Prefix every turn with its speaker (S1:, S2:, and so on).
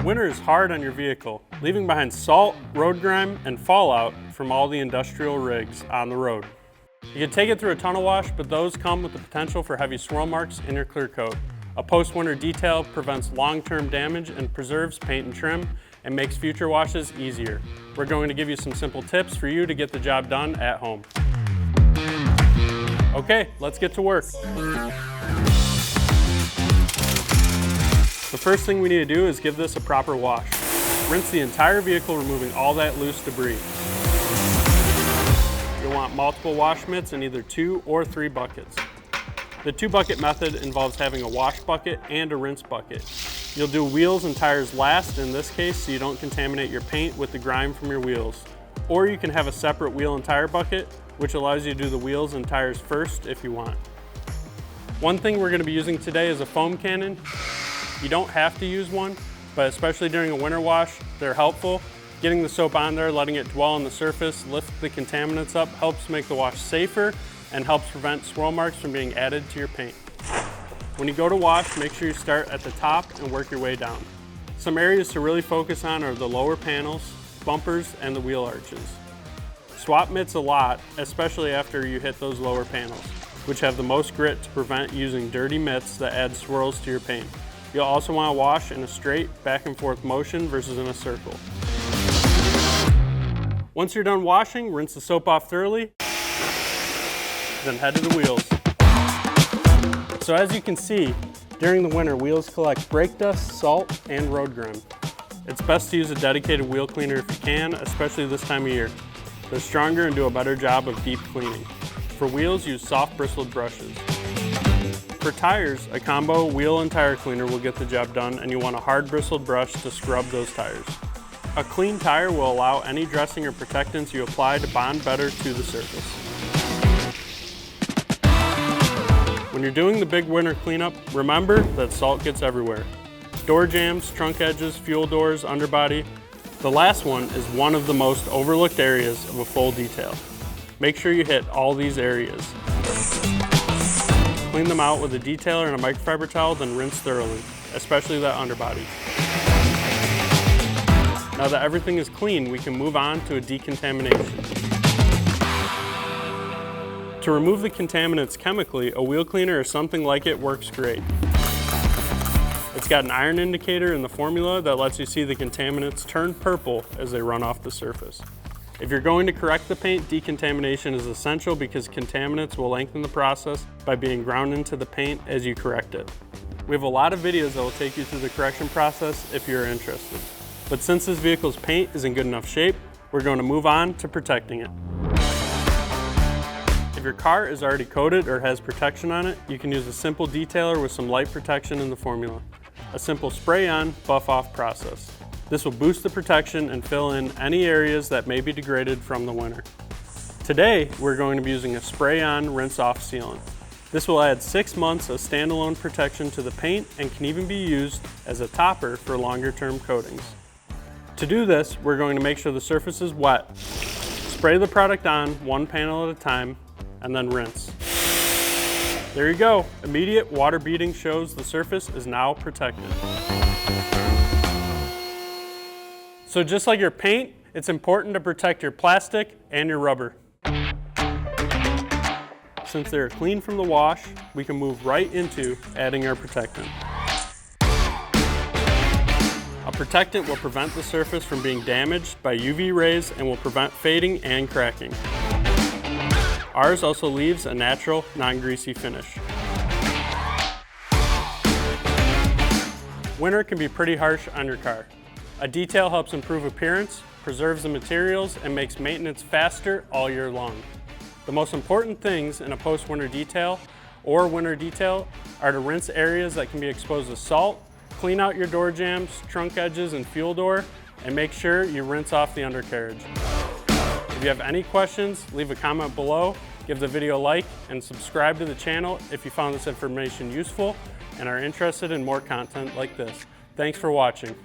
S1: Winter is hard on your vehicle, leaving behind salt, road grime, and fallout from all the industrial rigs on the road. You can take it through a tunnel wash, but those come with the potential for heavy swirl marks in your clear coat. A post-winter detail prevents long-term damage and preserves paint and trim and makes future washes easier. We're going to give you some simple tips for you to get the job done at home. Okay, let's get to work. The first thing we need to do is give this a proper wash. Rinse the entire vehicle, removing all that loose debris. You'll want multiple wash mitts in either 2 or 3 buckets. The 2-bucket method involves having a wash bucket and a rinse bucket. You'll do wheels and tires last in this case so you don't contaminate your paint with the grime from your wheels. Or you can have a separate wheel and tire bucket, which allows you to do the wheels and tires first if you want. One thing we're going to be using today is a foam cannon. You don't have to use one, but especially during a winter wash, they're helpful. Getting the soap on there, letting it dwell on the surface, lift the contaminants up, helps make the wash safer and helps prevent swirl marks from being added to your paint. When you go to wash, make sure you start at the top and work your way down. Some areas to really focus on are the lower panels, bumpers, and the wheel arches. Swap mitts a lot, especially after you hit those lower panels, which have the most grit to prevent using dirty mitts that add swirls to your paint. You'll also want to wash in a straight back and forth motion versus in a circle. Once you're done washing, rinse the soap off thoroughly, then head to the wheels. So as you can see, during the winter, wheels collect brake dust, salt, and road grime. It's best to use a dedicated wheel cleaner if you can, especially this time of year. They're stronger and do a better job of deep cleaning. For wheels, use soft bristled brushes. For tires, a combo wheel and tire cleaner will get the job done, and you want a hard bristled brush to scrub those tires. A clean tire will allow any dressing or protectants you apply to bond better to the surface. When you're doing the big winter cleanup, remember that salt gets everywhere. Door jambs, trunk edges, fuel doors, underbody. The last one is one of the most overlooked areas of a full detail. Make sure you hit all these areas. Clean them out with a detailer and a microfiber towel, then rinse thoroughly, especially that underbody. Now that everything is clean, we can move on to a decontamination. To remove the contaminants chemically, a wheel cleaner or something like it works great. It's got an iron indicator in the formula that lets you see the contaminants turn purple as they run off the surface. If you're going to correct the paint, decontamination is essential because contaminants will lengthen the process by being ground into the paint as you correct it. We have a lot of videos that will take you through the correction process if you're interested. But since this vehicle's paint is in good enough shape, we're going to move on to protecting it. If your car is already coated or has protection on it, you can use a simple detailer with some light protection in the formula. A simple spray-on, buff-off process. This will boost the protection and fill in any areas that may be degraded from the winter. Today, we're going to be using a spray-on, rinse-off sealant. This will add 6 months of standalone protection to the paint and can even be used as a topper for longer-term coatings. To do this, we're going to make sure the surface is wet. Spray the product on one panel at a time and then rinse. There you go. Immediate water beading shows the surface is now protected. So just like your paint, it's important to protect your plastic and your rubber. Since they're clean from the wash, we can move right into adding our protectant. A protectant will prevent the surface from being damaged by UV rays and will prevent fading and cracking. Ours also leaves a natural, non-greasy finish. Winter can be pretty harsh on your car. A detail helps improve appearance, preserves the materials, and makes maintenance faster all year long. The most important things in a post-winter detail or winter detail are to rinse areas that can be exposed to salt, clean out your door jambs, trunk edges, and fuel door, and make sure you rinse off the undercarriage. If you have any questions, leave a comment below, give the video a like, and subscribe to the channel if you found this information useful and are interested in more content like this. Thanks for watching.